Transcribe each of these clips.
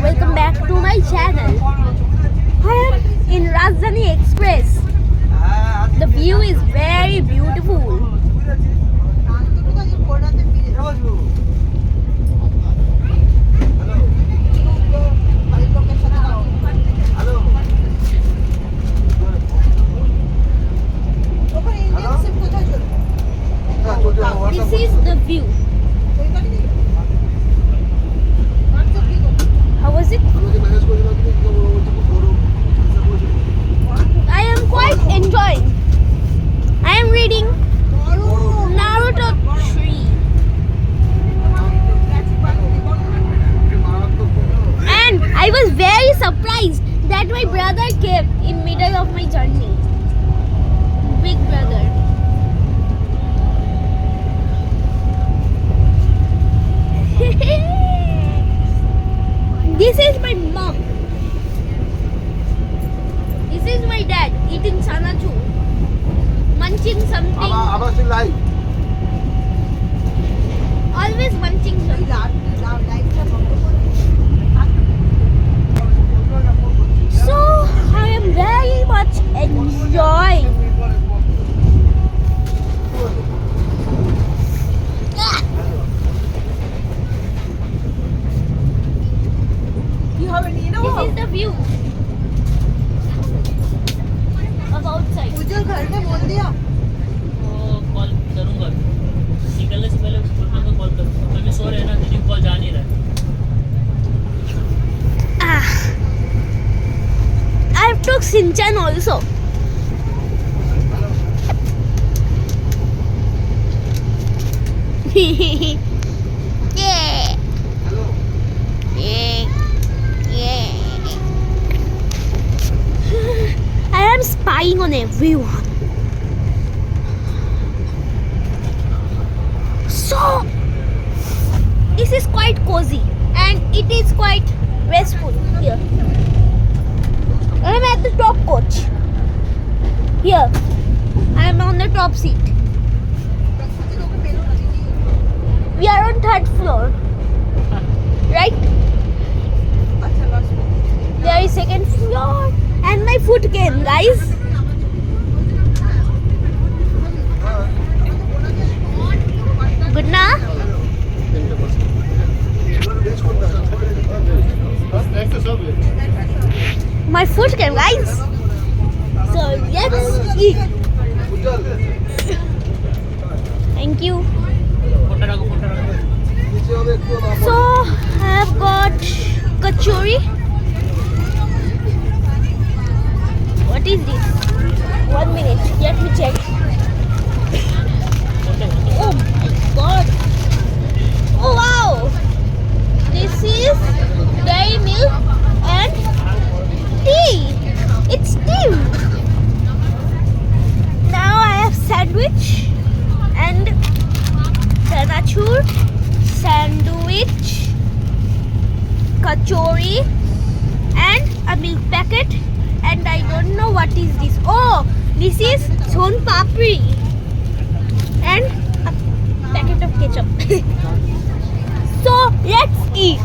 welcome back to my channel. I am in Rajdhani Express. The view is very beautiful. This is the view. How was it? I am quite enjoying. I am reading Naruto 3. And I was very surprised that my brother came in middle of my journey. Big brother. This is my mom. This is my dad eating chanachu, munching something. Always munching something. So I am very much enjoying. This is the view of outside. उज्जवल घर में बोल दिया call करूंगा निकलने से पहले school में तो कॉल करूंगा अभी सो रहे हैं ना दीदी कॉल जा नहीं रहा I took Shinchan also. Yeah. I am spying on everyone. So, this is quite cozy and it is quite restful here. I am at the top coach. Here, I am on the top seat. We are on 3rd floor. Right? There is 2nd floor. And my foot came, guys. Good na? My foot came, guys. So let's eat. Thank you. So I have got kachori. What is this? 1 minute. Let me check. Oh my god. Oh wow. This is dairy milk and tea. It's tea. Now I have sandwich and chanachur, sandwich, kachori and a milk packet. And I don't know what is this. Oh, this is son papri and a packet of ketchup. So let's eat.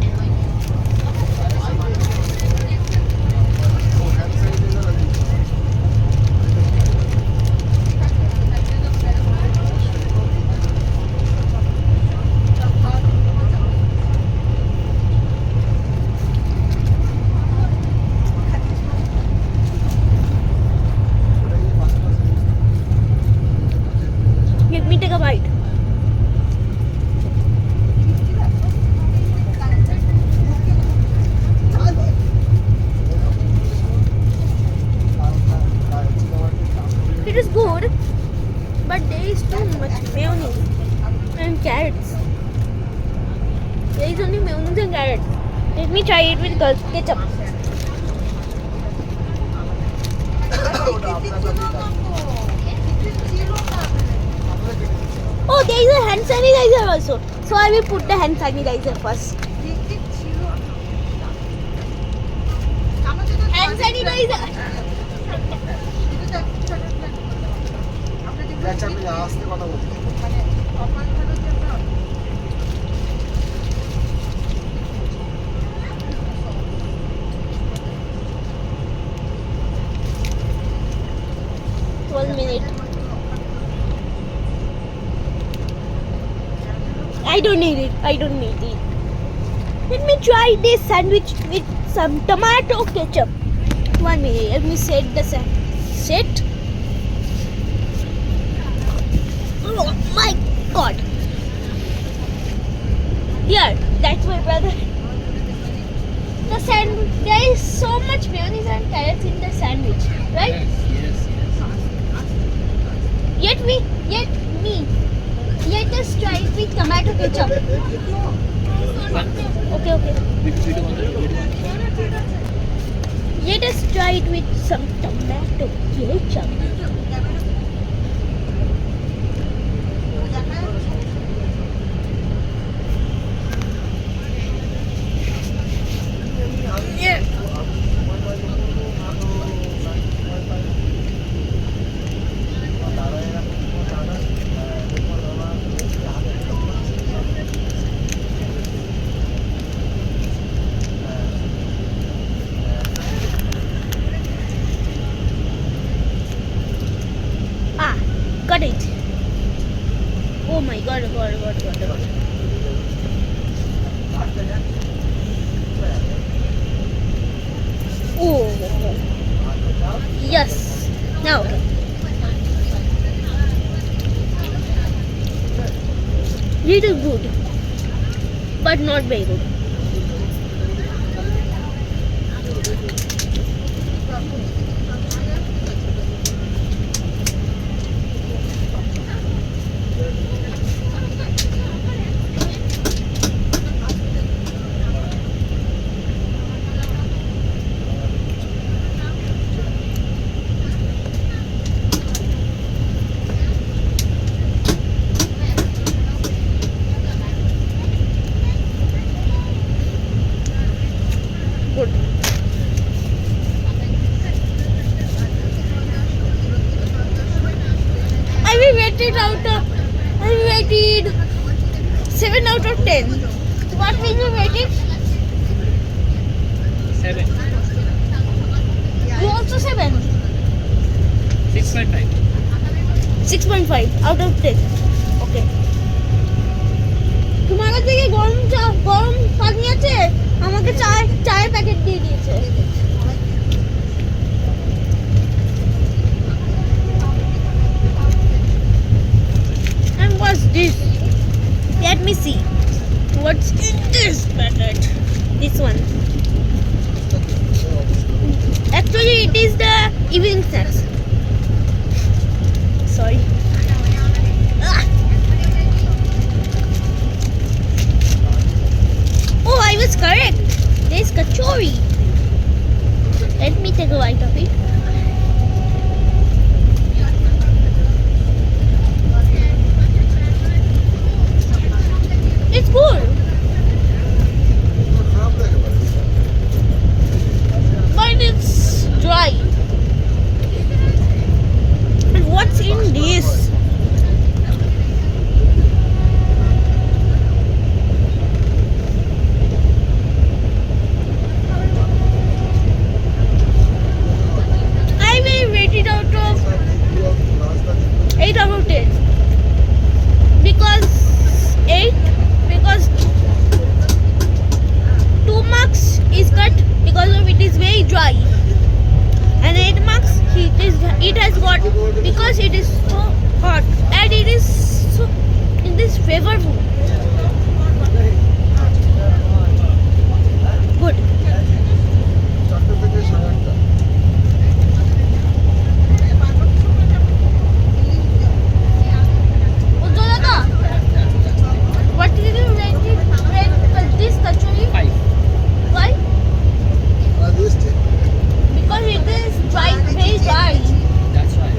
Let me take a bite. It is good, but there is too much mayonnaise and carrots. There is only mayonnaise and carrots. Let me try it with ketchup. Oh, there is a hand sanitizer also. So I will put the hand sanitizer first. Hand sanitizer. I don't need it. I don't need it. Let me try this sandwich with some tomato ketchup. 1 minute. Let me set the set. Oh my God. Here, that's my brother. There is so much mayonnaise and carrots in the sandwich, right? Yes. Let us try it with tomato ketchup. Okay. Let us try it with some tomato ketchup. Yeah. Got it. Oh my God. Oh. Yes. Now okay. Little good, but not very good. Good. I will rate it out of. I will rate it 7 out of 10. What will you rate it? 7. You also 7. 6.5. 6.5 out of 10. Okay. তোমার কাছে কি গরম পানি আছে? আমাকে চায়ের packet দিয়ে দিয়েছে। And what's this? Let me see. What's in this packet? This one. Actually, it is the evening snacks. Sorry. Ah. Oh, I was correct. There's kachori. Let me take a bite of it. It's good. But it's dry. And what's in this? I will rate it out of 8 out of 10. Because 2 marks is cut because of it is very dry, and 8 marks it has got because it is so hot and it is flavorful. Good. What did you rate this kachori? 5. Why? Because it is dry, very dry. That's why.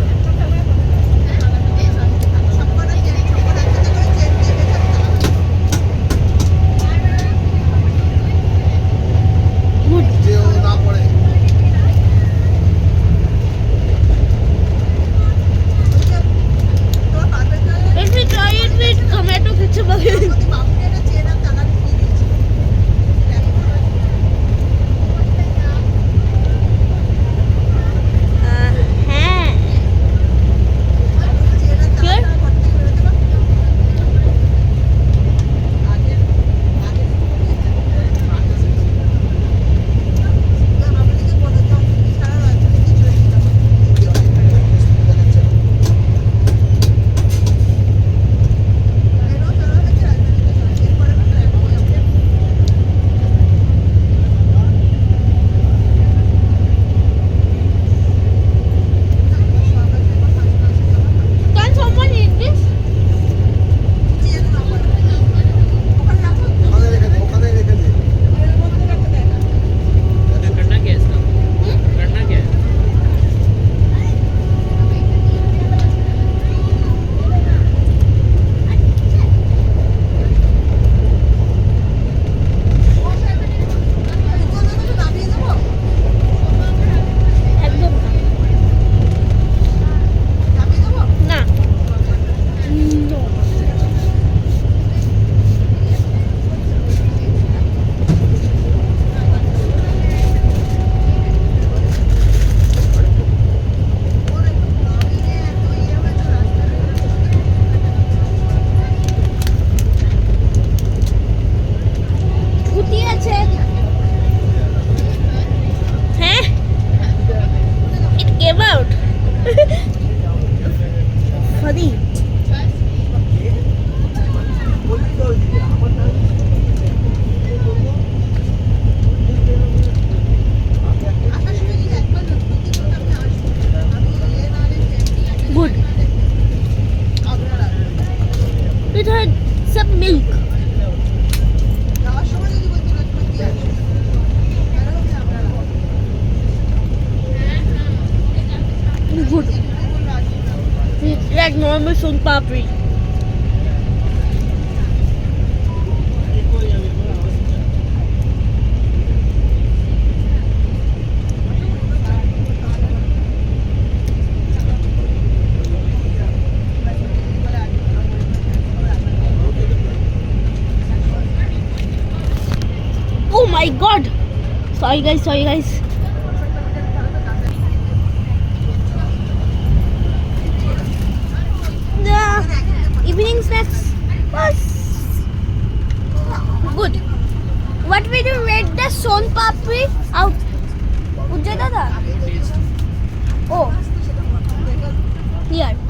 আছে হ্যাঁ it came out funny good it had some milk good like normal son papri oh my god sorry guys the evening snacks was good what will you rate the son papri out Ujjay dada oh here